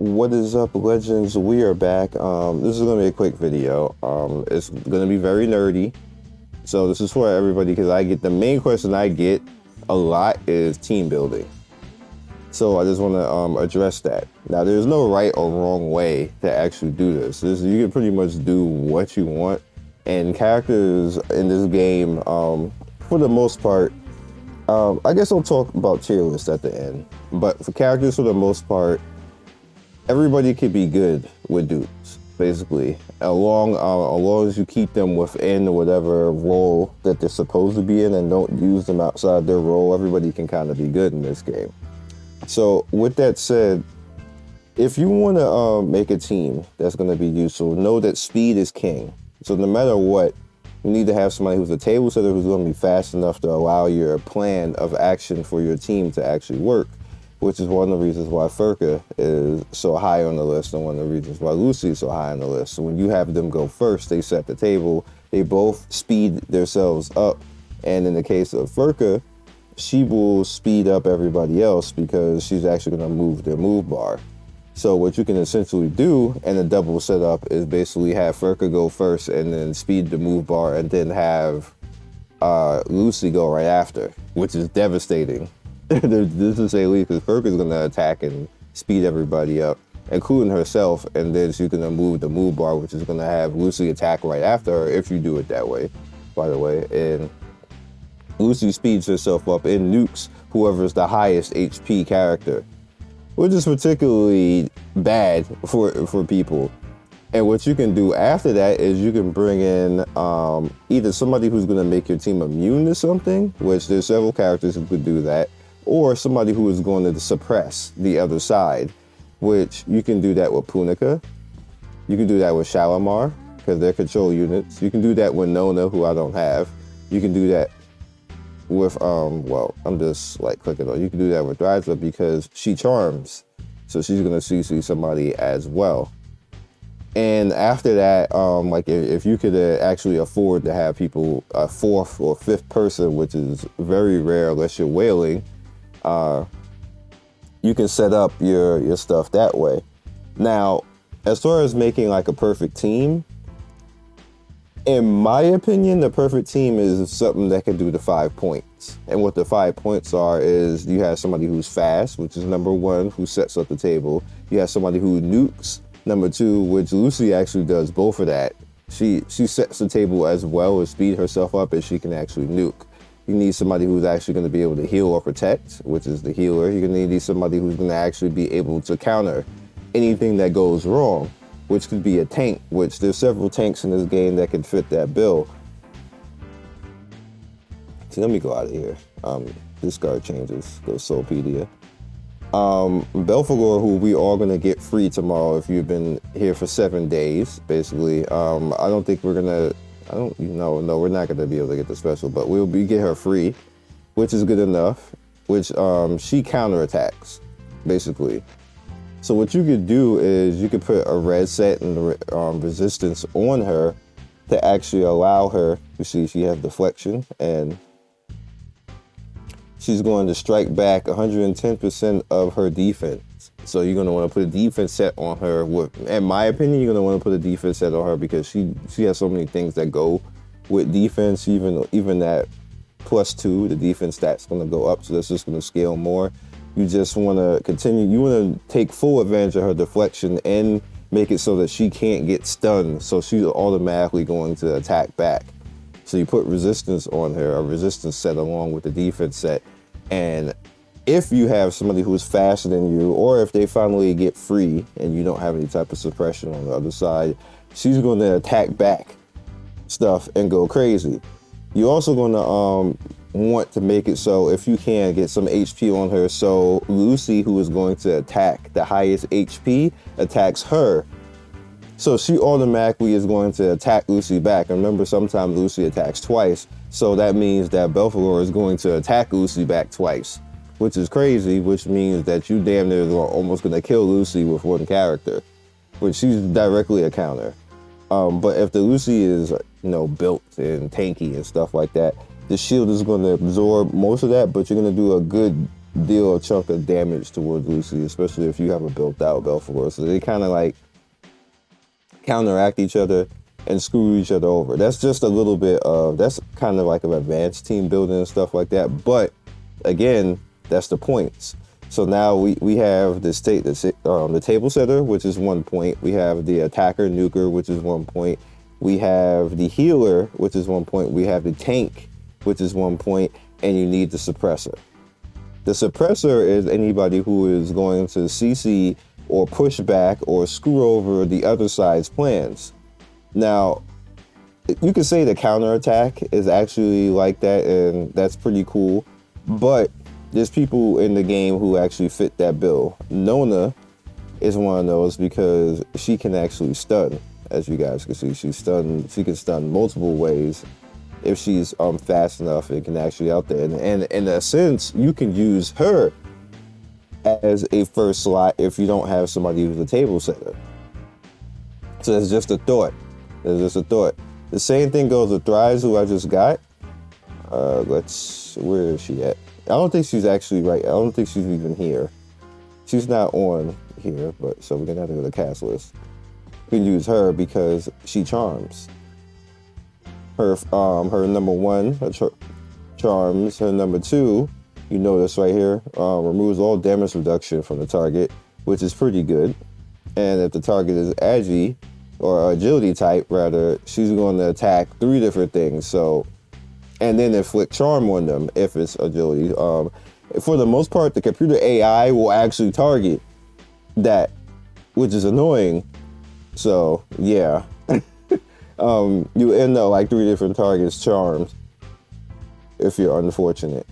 What is up, legends? We are back. This is gonna be a quick video. It's gonna be very nerdy, so this is for everybody because I get the main question I get a lot is team building. So I just want to address that. Now, there's no right or wrong way to actually do this. You can pretty much do what you want, and characters in this game, for the most part, I guess I'll talk about Tierlist at the end. But for characters, for the most part, everybody could be good with dudes, basically, as long as you keep them within whatever role that they're supposed to be in and don't use them outside their role. Everybody can kind of be good in this game. So with that said, if you want to make a team that's going to be useful, know that speed is king. So no matter what, you need to have somebody who's a table setter who's going to be fast enough to allow your plan of action for your team to actually work, which is one of the reasons why Furka is so high on the list and one of the reasons why Lucy is so high on the list. So when you have them go first, they set the table, they both speed themselves up. And in the case of Furka, she will speed up everybody else because she's actually going to move their move bar. So what you can essentially do in a double setup is basically have Furka go first and then speed the move bar and then have Lucy go right after, which is devastating. This is a lead because Furka is going to attack and speed everybody up, including herself, and then she's going to move the move bar, which is going to have Lucy attack right after her if you do it that way, by the way. And Lucy speeds herself up and nukes whoever's the highest HP character, which is particularly bad for people. And what you can do after that is you can bring in either somebody who's going to make your team immune to something, which there's several characters who could do that, or somebody who is going to suppress the other side, which you can do that with Punica. You can do that with Shalimar, because they're control units. You can do that with Nona, who I don't have. You can do that with, well, I'm just like clicking on. You can do that with Ryza because she charms. So she's going to CC somebody as well. And after that, like if you could actually afford to have people, a fourth or fifth person, which is very rare unless you're whaling, you can set up your stuff that way. Now, as far as making like a perfect team, in my opinion, the perfect team is something that can do the 5 points. And what the 5 points are is you have somebody who's fast, which is number one, who sets up the table. You have somebody who nukes, number two, which Lucy actually does both of that. She sets the table as well as speed herself up as she can actually nuke. You need somebody who's actually going to be able to heal or protect, which is the healer. You're going to need somebody who's going to actually be able to counter anything that goes wrong, which could be a tank, which there's several tanks in this game that can fit that bill. So let me go out of here. Discard changes, go Soulpedia. Belphegor, who we are gonna get free tomorrow if you've been here for 7 days, basically. I don't think we're gonna, no, we're not gonna be able to get the special, but get her free, which is good enough, which she counterattacks, basically. So what you could do is you could put a red set and resistance on her to actually allow her, you see she has deflection, and she's going to strike back 110% of her defense. So you're going to want to put a defense set on her. In my opinion, you're going to want to put a defense set on her because she has so many things that go with defense, even that +2, the defense stat's going to go up, so that's just going to scale more. You just want to continue, you want to take full advantage of her deflection and make it so that she can't get stunned, so she's automatically going to attack back. So you put resistance on her, a resistance set along with the defense set, and if you have somebody who's faster than you, or if they finally get free and you don't have any type of suppression on the other side, she's going to attack back stuff and go crazy. You're also going to want to make it so if you can get some HP on her, so Lucy, who is going to attack the highest HP, attacks her. So she automatically is going to attack Lucy back. And remember, sometimes Lucy attacks twice, so that means that Belphegor is going to attack Lucy back twice, which is crazy, which means that you damn near are almost going to kill Lucy with one character, which she's directly a counter. But if the Lucy is, built and tanky and stuff like that, the shield is going to absorb most of that, but you're going to do a good deal a chunk of damage towards Lucy, especially if you have a built out Belphegor. So they kind of like counteract each other and screw each other over. That's just a little bit of, that's kind of like an advanced team building and stuff like that. But again, that's the points. So now we have the table setter, which is 1 point. We have the attacker nuker, which is 1 point. We have the healer, which is 1 point. We have the tank, which is 1 point. And you need the suppressor. The suppressor is anybody who is going to CC or push back or screw over the other side's plans. Now, you could say the counterattack is actually like that, and that's pretty cool. But there's people in the game who actually fit that bill. Nona is one of those because she can actually stun. As you guys can see, she can stun multiple ways. If she's fast enough, it can actually out there. And in a sense, you can use her as a first slot if you don't have somebody who's a table setter. So that's just a thought. That's just a thought. The same thing goes with Thrice, who I just got. Where is she at? I don't think she's actually right. I don't think she's even here. She's not on here, but so we're gonna have to go to the cast list. We can use her because she charms. Her number 1 charms. Her number 2, you notice right here, removes all damage reduction from the target, which is pretty good. And if the target is agi or agility type rather, she's going to attack 3 different things. So, and then inflict charm on them if it's agility. For the most part, the computer AI will actually target that, which is annoying. So yeah. You end up like 3 different targets charmed if you're unfortunate.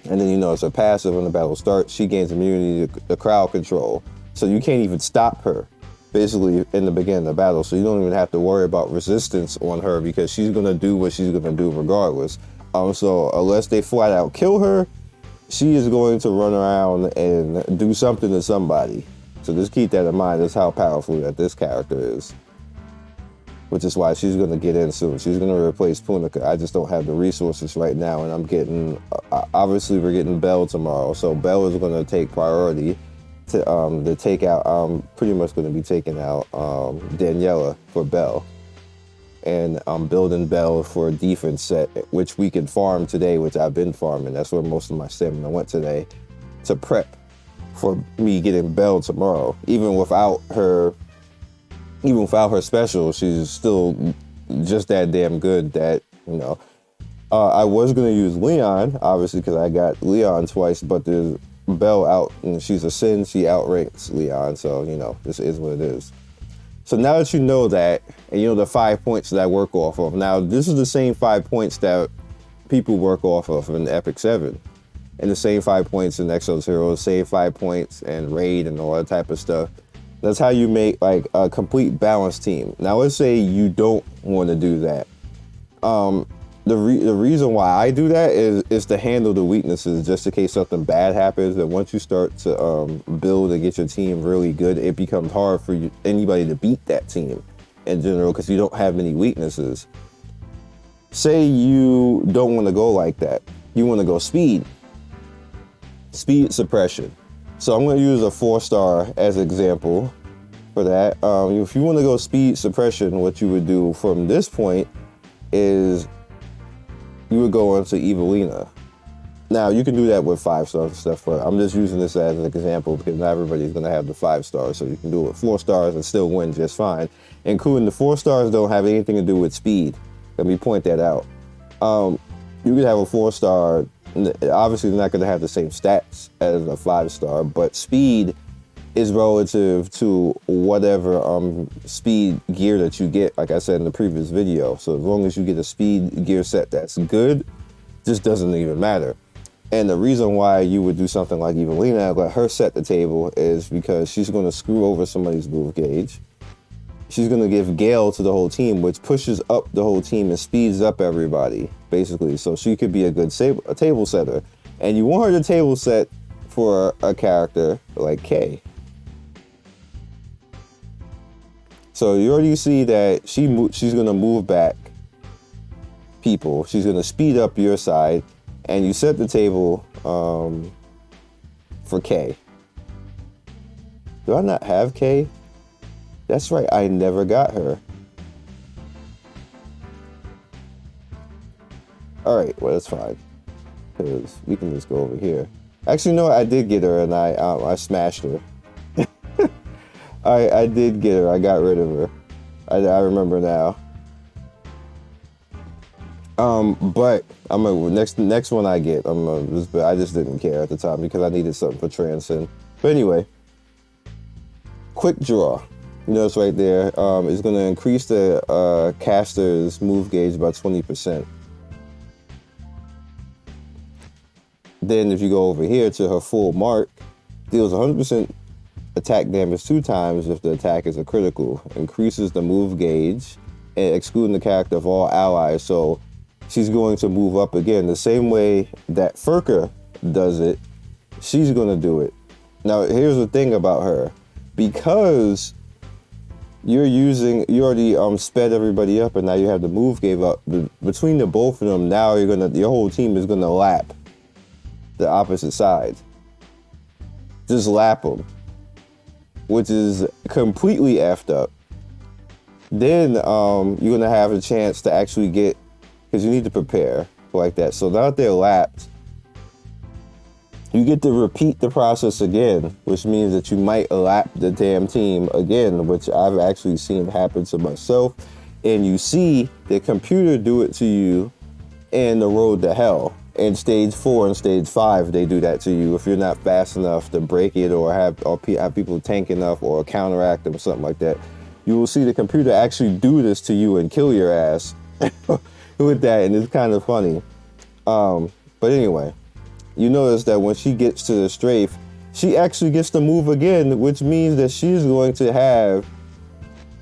And then you know it's a passive when the battle starts. She gains immunity to crowd control. So you can't even stop her basically in the beginning of the battle. So you don't even have to worry about resistance on her because she's going to do what she's going to do regardless. So unless they flat out kill her, she is going to run around and do something to somebody. So just keep that in mind. That's how powerful that this character is. Which is why she's going to get in soon. She's going to replace Punica. I just don't have the resources right now, and I'm getting, obviously we're getting Belle tomorrow, so Belle is going to take priority to take out, I'm pretty much going to be taking out Daniela for Belle. And I'm building Belle for a defense set, which we can farm today, which I've been farming. That's where most of my stamina went today, to prep for me getting Belle tomorrow. Even without her special, she's still just that damn good that, you know. I was going to use Leon, obviously, because I got Leon twice, but there's Belle out, and she's a sin. She outranks Leon, so, you know, this is what it is. So now that you know that, and you know the 5 points that I work off of, now this is the same 5 points that people work off of in Epic 7. And the same 5 points in Exos Heroes, same 5 points in Raid and all that type of stuff. That's how you make like a complete balanced team. Now let's say you don't want to do that. The reason why I do that is to handle the weaknesses just in case something bad happens. And once you start to build and get your team really good, it becomes hard for anybody to beat that team in general because you don't have many weaknesses. Say you don't want to go like that. You want to go speed suppression. So I'm going to use a 4-star as an example for that. If you want to go speed suppression, what you would do from this point is you would go on to Evelina. Now, you can do that with 5 stars and stuff, but I'm just using this as an example because not everybody's going to have the 5 stars, so you can do it with 4 stars and still win just fine. Including the 4 stars don't have anything to do with speed. Let me point that out. You could have a 4-star. Obviously, they're not going to have the same stats as a 5-star, but speed is relative to whatever speed gear that you get, like I said in the previous video. So as long as you get a speed gear set that's good, just doesn't even matter. And the reason why you would do something like Evelina, let her set the table, is because she's going to screw over somebody's move gauge. She's going to give Gale to the whole team, which pushes up the whole team and speeds up everybody, basically. So she could be a good table setter. And you want her to table set for a character like Kay. So you already see that she's going to move back people. She's going to speed up your side. and you set the table for K. Do I not have K? That's right, I never got her. Alright, well that's fine. Because we can just go over here. Actually, no, I did get her and I smashed her. I did get her, I got rid of her. I remember now. But I'm gonna next one I get. I just didn't care at the time because I needed something for Transcend. But anyway, quick draw. You notice right there, is going to increase the caster's move gauge by 20%. Then if you go over here to her full mark, deals 100% attack damage 2 times if the attack is a critical. Increases the move gauge and excluding the character of all allies. So she's going to move up again. The same way that Furka does it, she's going to do it. Now, here's the thing about her. Because you already sped everybody up and now you have the move gauge up. Between the both of them, now your whole team is going to lap the opposite side. Just lap them. Which is completely effed up. Then you're going to have a chance to actually get, because you need to prepare like that. So now that they're lapped, you get to repeat the process again, which means that you might lap the damn team again, which I've actually seen happen to myself. And you see the computer do it to you in the road to hell. In stage 4 and stage 5, they do that to you if you're not fast enough to break it or have people tank enough or counteract them or something like that. You will see the computer actually do this to you and kill your ass with that, and it's kind of funny. But anyway, you notice that when she gets to the strafe, she actually gets to move again, which means that she's going to have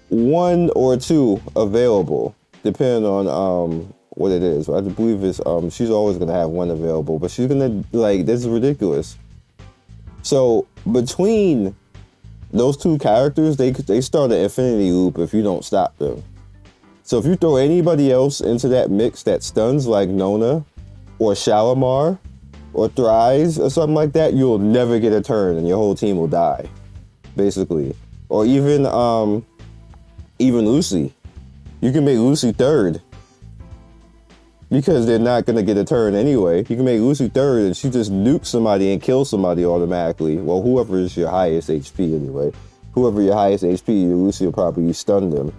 1 or 2 available, depending on what it is. I believe it's she's always gonna have 1 available, but she's gonna, like, this is ridiculous. So between those 2 characters, they start an infinity loop if you don't stop them. So if you throw anybody else into that mix that stuns, like Nona or Shalimar or Thrice or something like that, you'll never get a turn and your whole team will die, basically. Or even Lucy. You can make Lucy 3rd. Because they're not going to get a turn anyway. You can make Lucy 3rd and she just nukes somebody and kills somebody automatically. Well, whoever is your highest HP anyway. Whoever your highest HP, Lucy will probably stun them.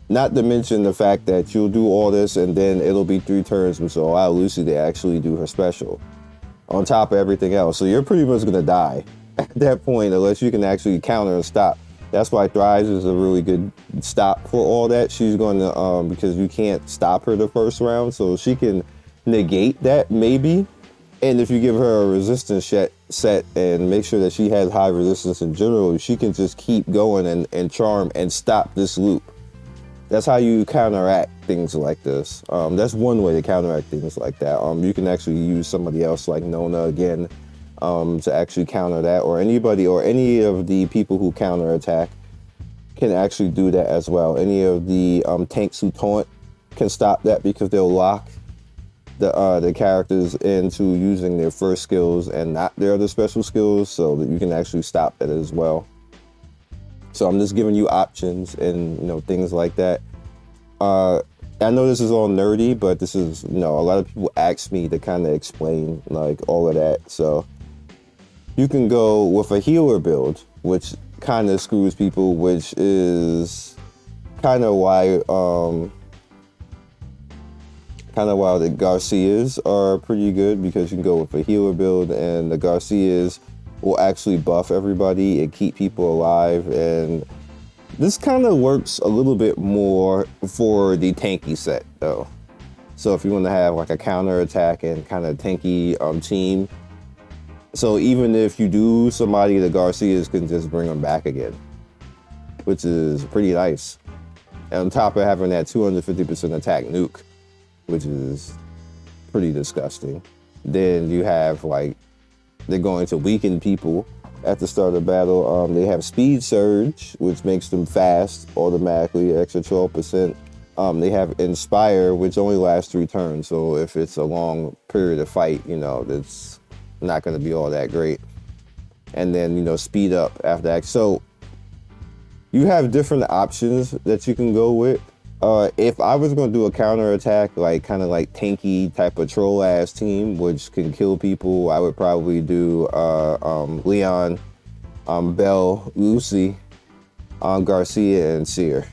Not to mention the fact that you'll do all this and then it'll be 3 turns, which will allow Lucy to actually do her special. On top of everything else. So you're pretty much going to die at that point unless you can actually counter and stop. That's why Thrice is a really good stop for all that. She's going to, because you can't stop her the first round, so she can negate that maybe. And if you give her a resistance set and make sure that she has high resistance in general, she can just keep going and charm and stop this loop. That's how you counteract things like this. That's one way to counteract things like that. You can actually use somebody else like Nona again, to actually counter that, or anybody or any of the people who counterattack can actually do that as well. Any of the tanks who taunt can stop that because they'll lock the characters into using their first skills and not their other special skills, so that you can actually stop that as well. So I'm just giving you options and things like that. I know this is all nerdy, but this is a lot of people ask me to kind of explain like all of that. So you can go with a healer build, which kind of screws people, which is kind of why the Garcias are pretty good, because you can go with a healer build and the Garcias will actually buff everybody and keep people alive. And this kind of works a little bit more for the tanky set though. So if you want to have like a counter attack and kind of tanky team, so even if you do somebody, the Garcias can just bring them back again, which is pretty nice. And on top of having that 250% attack nuke, which is pretty disgusting. Then you have like, they're going to weaken people at the start of battle. They have speed surge, which makes them fast automatically, extra 12%. They have Inspire, which only lasts 3 turns. So if it's a long period of fight, you know, it's not going to be all that great. And then, you know, Speed Up after that. So you have different options that you can go with. If I was going to do a counterattack, like kind of like tanky type of troll ass team, which can kill people, I would probably do Leon, Belle, Lucy, Garcia, and Seer.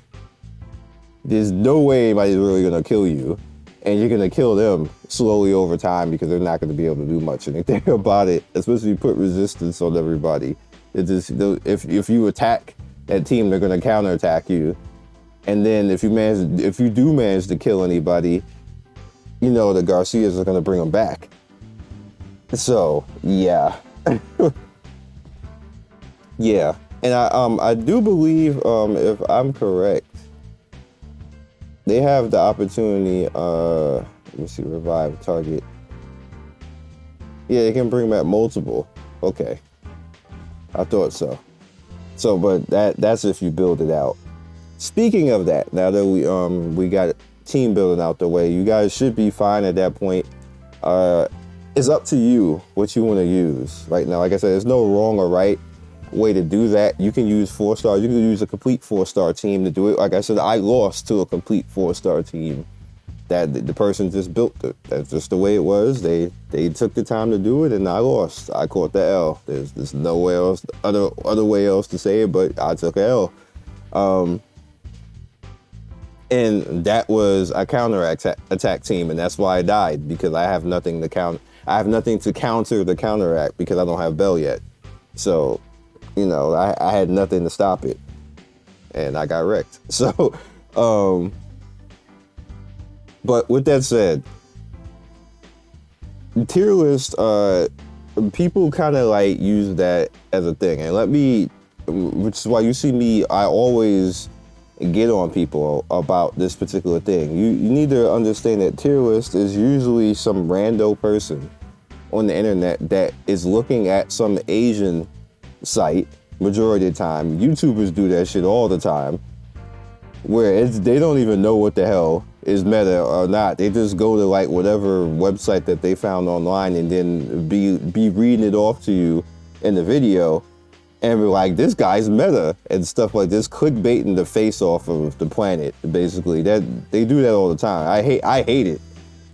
There's no way anybody's really going to kill you, and you're going to kill them slowly over time because they're not going to be able to do much anything about it, especially if you put resistance on everybody. It just, if you attack that team, they're going to counterattack you. And then if you do manage to kill anybody, you know, the Garcias are going to bring them back. So, yeah. Yeah. And I do believe, if I'm correct, they have the opportunity, let me see, revive target. Yeah, they can bring back multiple. Okay. I thought so. So, but that's if you build it out. Speaking of that, now that we got team building out the way, you guys should be fine at that point. It's up to you what you want to use right now. Like I said, there's no wrong or right way to do that. You can use 4-star. You can use a complete 4-star team to do it. Like I said, I lost to a complete 4-star team that the person just built it. That's just the way it was. They took the time to do it, and I lost. I caught the L. There's no way else, other way else to say it, but I took an L. And that was a attack team, and that's why I died, because I have nothing to counter. I have nothing to counter the counteract because I don't have Bell yet. So, you know, I had nothing to stop it, and I got wrecked. So, but with that said, tier list, people kind of like use that as a thing, and which is why you see me, I always get on people about this particular thing. You need to understand that tier list is usually some rando person on the internet that is looking at some Asian site majority of the time. YouTubers do that shit all the time, where they don't even know what the hell is meta or not. They just go to like whatever website that they found online and then be reading it off to you in the video, and be like, this guy's meta and stuff like this, clickbaiting the face off of the planet. Basically, that they do that all the time. I hate it,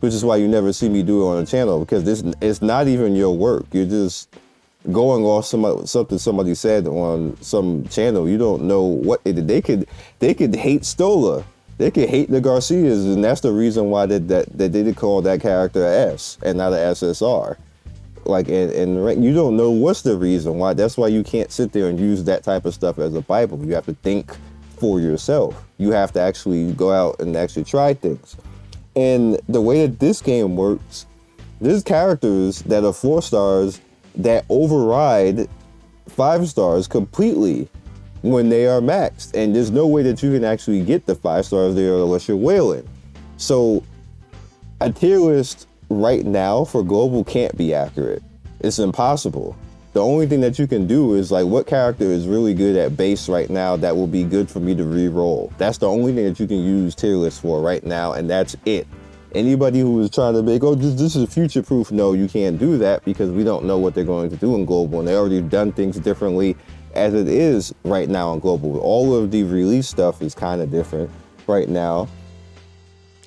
which is why you never see me do it on the channel, because it's not even your work. You're just going off something somebody said on some channel. You don't know what they did. They could hate Stola. They could hate the Garcias, and that's the reason why they did call that character S and not an SSR. Like, and you don't know what's the reason why. That's why you can't sit there and use that type of stuff as a Bible. You have to think for yourself. You have to actually go out and actually try things. And the way that this game works, there's characters that are 4 stars that override 5 stars completely when they are maxed. And there's no way that you can actually get the 5 stars there unless you're whaling. So a tier list right now for global can't be accurate. It's impossible. The only thing that you can do is like, what character is really good at base right now that will be good for me to re-roll. That's the only thing that you can use tier list for right now, and that's it. Anybody who is trying to make, oh, this is future proof, no, you can't do that, because we don't know what they're going to do in global, and they already done things differently as it is right now in global. All of the release stuff is kind of different right now.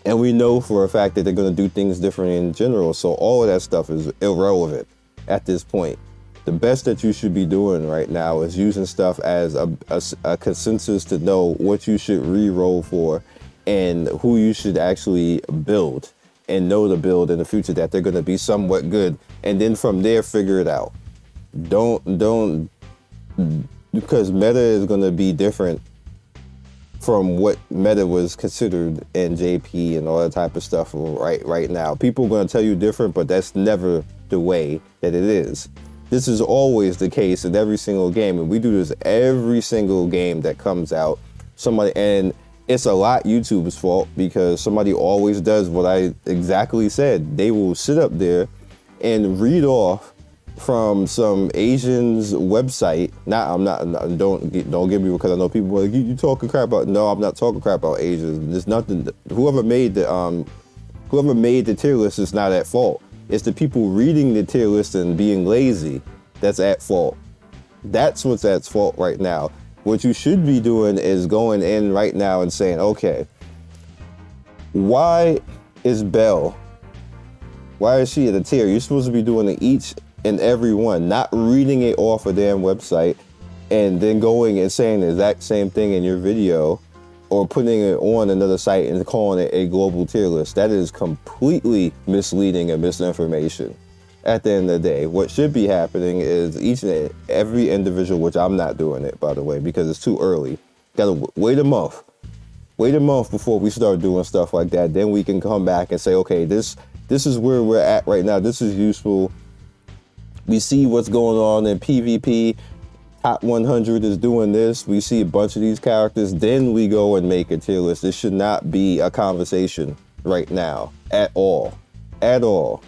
And we know for a fact that they're going to do things different in general. So all of that stuff is irrelevant at this point. The best that you should be doing right now is using stuff as a consensus to know what you should re-roll for and who you should actually build, and know the build in the future that they're going to be somewhat good. And then from there, figure it out. Don't, because meta is going to be different from what meta was considered in JP and all that type of stuff right now. People are going to tell you different, but that's never the way that it is. This is always the case in every single game, and we do this every single game that comes out. And it's a lot YouTube's fault, because somebody always does what I exactly said. They will sit up there and read off from some Asian's website. Don't get me, because I know people are like, you talking crap about. No, I'm not talking crap about Asians. There's nothing. Whoever made the tier list is not at fault. It's the people reading the tier list and being lazy that's at fault. That's what's at fault right now. What you should be doing is going in right now and saying, okay, why is Belle? Why is she at a tier? You're supposed to be doing it each and every one, not reading it off a damn website and then going and saying the exact same thing in your video or putting it on another site and calling it a global tier list. That is completely misleading and misinformation. At the end of the day, what should be happening is each and every individual, which I'm not doing it, by the way, because it's too early. Gotta wait a month. Wait a month before we start doing stuff like that. Then we can come back and say, okay, this is where we're at right now. This is useful. We see what's going on in PvP. Top 100 is doing this. We see a bunch of these characters. Then we go and make a tier list. This should not be a conversation right now at all. At all.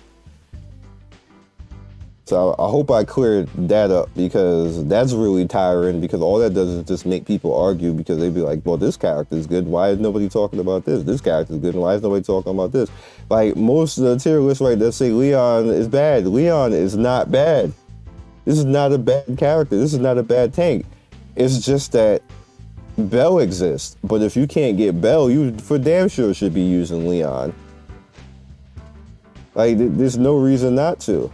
So I hope I cleared that up, because that's really tiring, because all that does is just make people argue, because they'd be like, well, this character is good. Why is nobody talking about this? This character is good. Why is nobody talking about this? Like most of the tier lists right there say Leon is bad. Leon is not bad. This is not a bad character. This is not a bad tank. It's just that Belle exists. But if you can't get Belle, you for damn sure should be using Leon. Like there's no reason not to.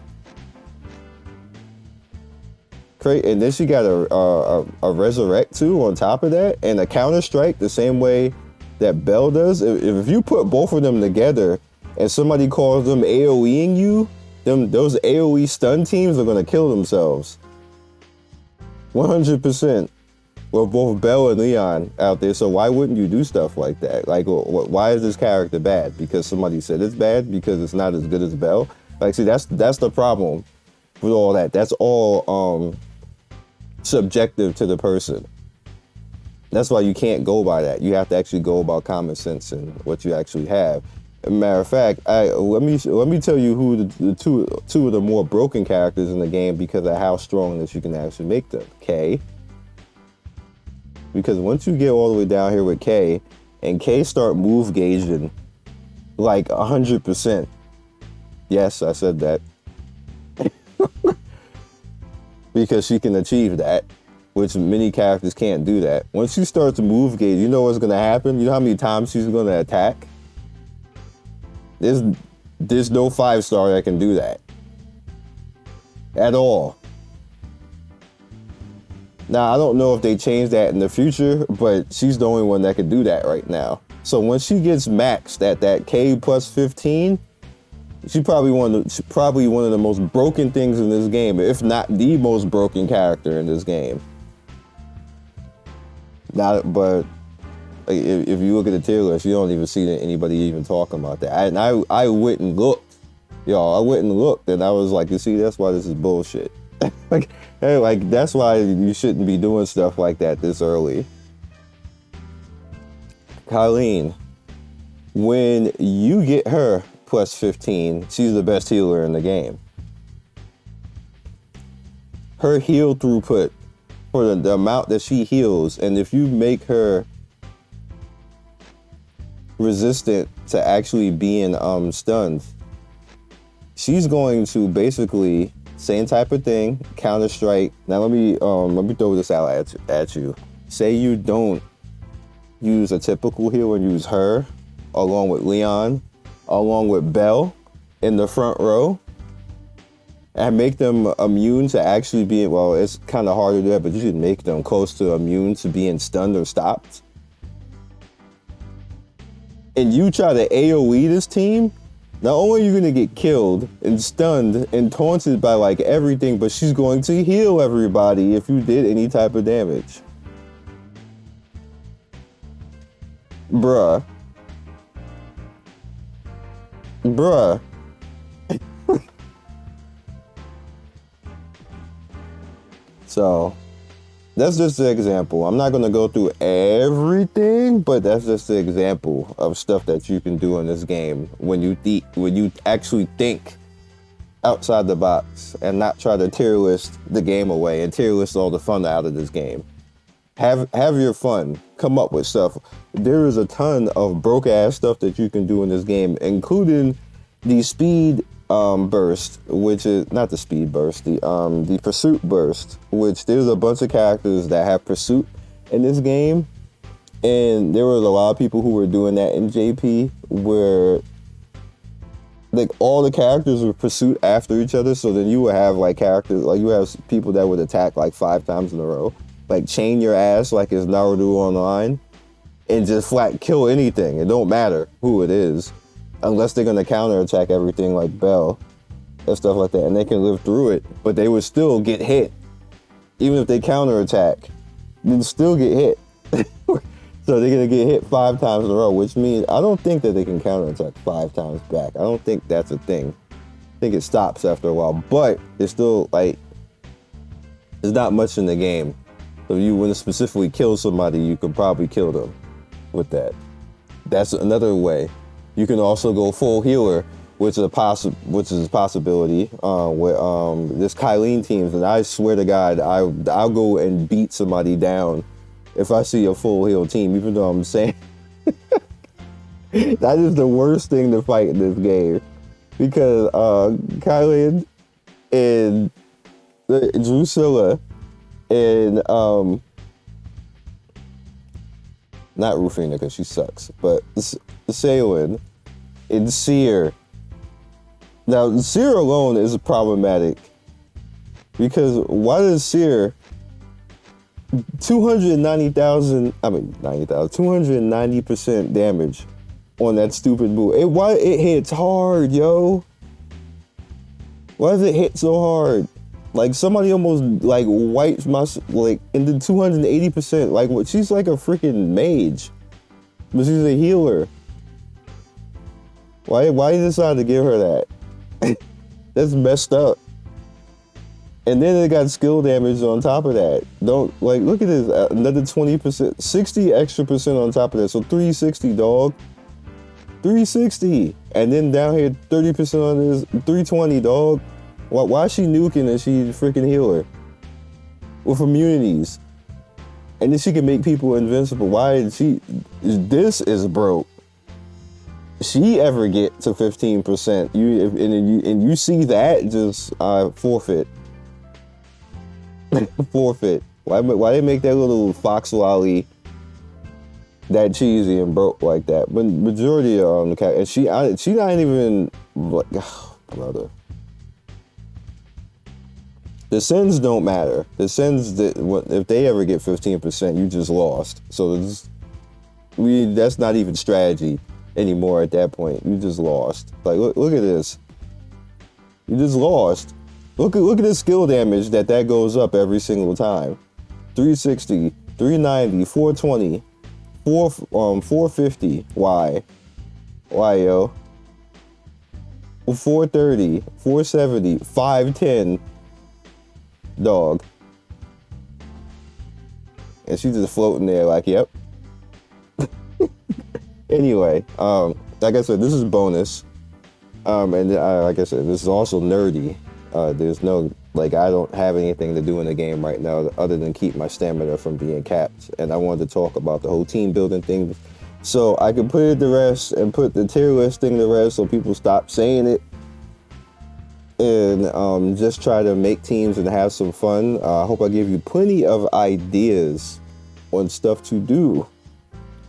And then she got a resurrect too on top of that, and a counter strike the same way that Belle does. If you put both of them together and somebody calls them AoEing you, those AoE stun teams are gonna kill themselves. 100% with both Belle and Leon out there. So why wouldn't you do stuff like that? Like, why is this character bad? Because somebody said it's bad? Because it's not as good as Belle? Like, see, that's the problem with all that. That's all subjective to the person. That's why you can't go by that. You have to actually go about common sense and what you actually have. As a matter of fact, let me tell you who the two of the more broken characters in the game, because of how strong that you can actually make them. K. Because once you get all the way down here with K, and K start move gauging like 100%. Yes, I said that. Because she can achieve that, which many characters can't do that. Once she starts to move gauge, you know what's gonna happen? You know how many times she's gonna attack? There's no 5-star that can do that. At all. Now, I don't know if they change that in the future, but she's the only one that can do that right now. So when she gets maxed at that K plus 15, she's probably one of the most broken things in this game, if not the most broken character in this game. But if you look at the tier list, you don't even see anybody even talking about that. And I went and looked, I went and looked, and I was like, you see, that's why this is bullshit. like that's why you shouldn't be doing stuff like that this early. Colleen, when you get her plus 15, she's the best healer in the game. Her heal throughput for the amount that she heals, and if you make her resistant to actually being stunned, she's going to basically same type of thing, counter strike. Now let me throw this out at you. Say you don't use a typical heal and use her along with Leon, along with Belle in the front row, and make them immune to actually being, well, it's kind of hard to do that, but you should make them close to immune to being stunned or stopped. And you try to AoE this team, not only are you gonna get killed and stunned and taunted by like everything, but she's going to heal everybody if you did any type of damage. Bruh. So that's just the example. I'm not gonna go through everything, but that's just the example of stuff that you can do in this game when you actually think outside the box and not try to tier list the game away and tier list all the fun out of this game. Have your fun. Come up with stuff. There is a ton of broke ass stuff that you can do in this game, including the speed burst, which is not the speed burst, the pursuit burst, which there's a bunch of characters that have pursuit in this game, and there was a lot of people who were doing that in JP, where like all the characters would pursuit after each other. So then you would have like characters, like you have people that would attack like 5 times in a row, like chain your ass like it's Naruto Online, and just flat kill anything. It don't matter who it is, unless they're gonna counterattack everything like Bell and stuff like that, and they can live through it, but they would still get hit. Even if they counterattack, they'd still get hit. So they're gonna get hit 5 times in a row, which means I don't think that they can counterattack 5 times back. I don't think that's a thing. I think it stops after a while, but it's still like, there's not much in the game. So if you want to specifically kill somebody, you could probably kill them with that. That's another way. You can also go full healer, which is a possibility with this Kylene teams, and I swear to God, I'll go and beat somebody down if I see a full heal team, even though I'm saying that is the worst thing to fight in this game, because Kylene and Drusilla and not Rufina because she sucks, but Sailin and Seer. Now, Seer alone is problematic, because why does Seer 290% damage on that stupid move? Why it hits hard, yo? Why does it hit so hard? Like somebody almost like wipes my like into 280%. Like what? She's like a freaking mage, but she's a healer. Why you decide to give her that? That's messed up. And then it got skill damage on top of that. Don't like look at this, another 20%, 60 extra percent on top of that. So 360, dog. 360. And then down here 30% on this, 320, dog. Why is she nuking and she's a freaking healer with immunities? And then she can make people invincible. Why did she? This is broke. She ever get to 15%? You see that, just forfeit. Forfeit. Why they make that little fox lolly that cheesy and broke like that? But majority of the and she not even like, oh, brother. The sins don't matter. The sins that if they ever get 15%, you just lost. So that's not even strategy anymore at that point. You just lost. Like look at this. You just lost. Look at this skill damage that goes up every single time. 360, 390, 420, 450. Why, yo? 430, 470, 510. Dog. And she's just floating there like, yep. Anyway, like I said, this is bonus. And like I said, this is also nerdy. There's no, like, I don't have anything to do in the game right now other than keep my stamina from being capped. And I wanted to talk about the whole team building thing, so I can put it to rest and put the tier list thing to rest so people stop saying it. And just try to make teams and have some fun. I hope I give you plenty of ideas on stuff to do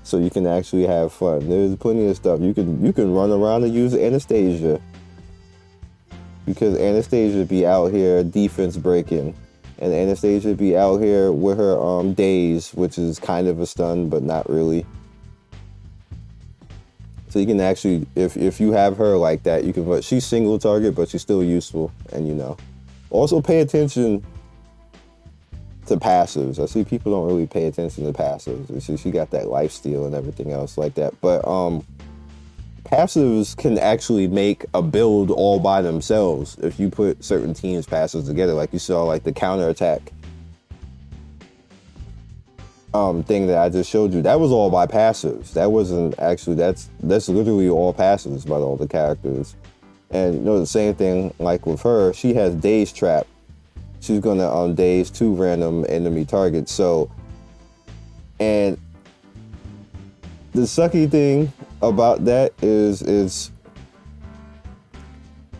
so you can actually have fun. There's plenty of stuff. You can run around and use Anastasia, because Anastasia be out here defense breaking, and Anastasia be out here with her daze, which is kind of a stun but not really. So you can actually, if you have her like that, you can, but she's single target, but she's still useful. And also pay attention to passives. I see people don't really pay attention to passives. She got that lifesteal and everything else like that. But passives can actually make a build all by themselves if you put certain teams' passives together. Like you saw, like the counterattack thing that I just showed you, that was all by passives. That wasn't actually, that's literally all passives by all the characters. And you know, the same thing like with her, she has daze trap. She's gonna daze 2 random enemy targets. So, and the sucky thing about that is it's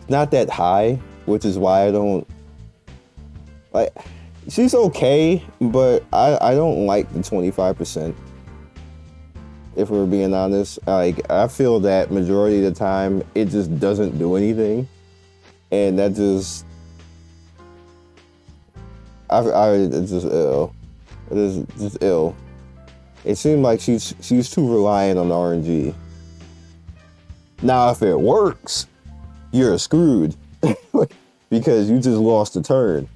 not that high, which is why I don't like. She's okay, but I don't like the 25%. If we're being honest, like I feel that majority of the time it just doesn't do anything, and that just it's just ill. It is just ill. It seemed like she's too reliant on RNG. Now, if it works, you're screwed because you just lost a turn.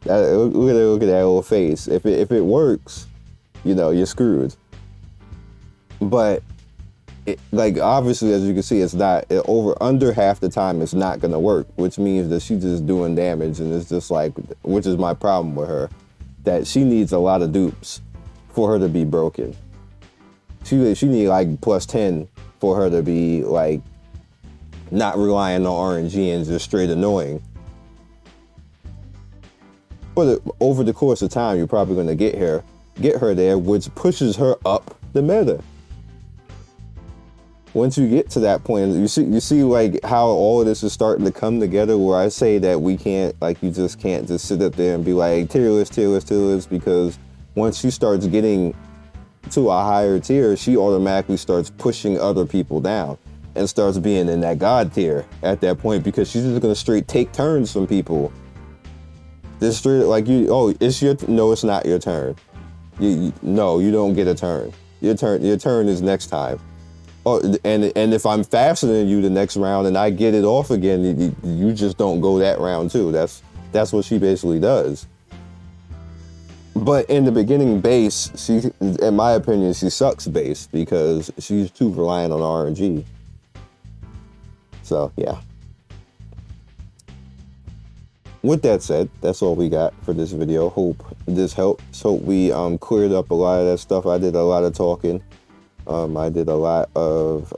Look at that little face. If it works, you know you're screwed. But like obviously, as you can see, it's not under half the time. It's not gonna work, which means that she's just doing damage, and it's just like, which is my problem with her, that she needs a lot of dupes for her to be broken. She need like +10 for her to be like not relying on RNG and just straight annoying. But over the course of time, you're probably gonna get her there, which pushes her up the meta. Once you get to that point, you see like how all of this is starting to come together, where I say that we can't, like, you just can't just sit up there and be like tier list, because once she starts getting to a higher tier, she automatically starts pushing other people down and starts being in that god tier at that point, because she's just gonna straight take turns from people. Just straight like it's your no, it's not your turn. No, you don't get a turn. Your turn is next time. Oh, and if I'm faster than you the next round and I get it off again, you just don't go that round too. That's what she basically does. But in the beginning base, she, in my opinion, she sucks base because she's too reliant on RNG. So yeah. With that said, that's all we got for this video. Hope this helps. Hope we cleared up a lot of that stuff. I did a lot of talking. I did a lot of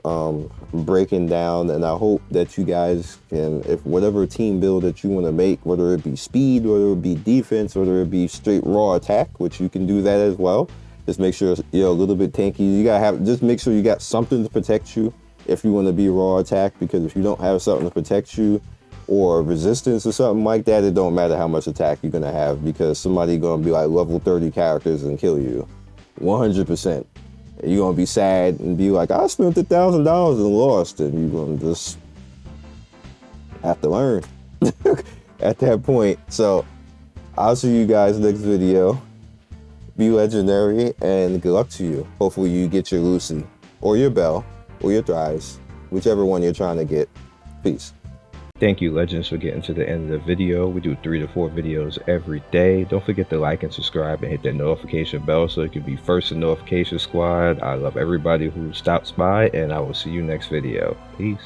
breaking down, and I hope that you guys can, if whatever team build that you want to make, whether it be speed, whether it be defense, whether it be straight raw attack, which you can do that as well. Just make sure you're a little bit tanky. You gotta just make sure you got something to protect you if you want to be raw attack, because if you don't have something to protect you, or resistance or something like that, it don't matter how much attack you're gonna have, because somebody gonna be like level 30 characters and kill you 100%. You're gonna be sad and be like, I spent $1,000 and lost, and you're gonna just have to learn at that point. So I'll see you guys next video. Be legendary and good luck to you. Hopefully you get your Lucy or your Belle or your Thrice, whichever one you're trying to get. Peace. Thank you, Legends, for getting to the end of the video. We do 3 to 4 videos every day. Don't forget to like and subscribe and hit that notification bell so you can be first in notification squad. I love everybody who stops by, and I will see you next video. Peace.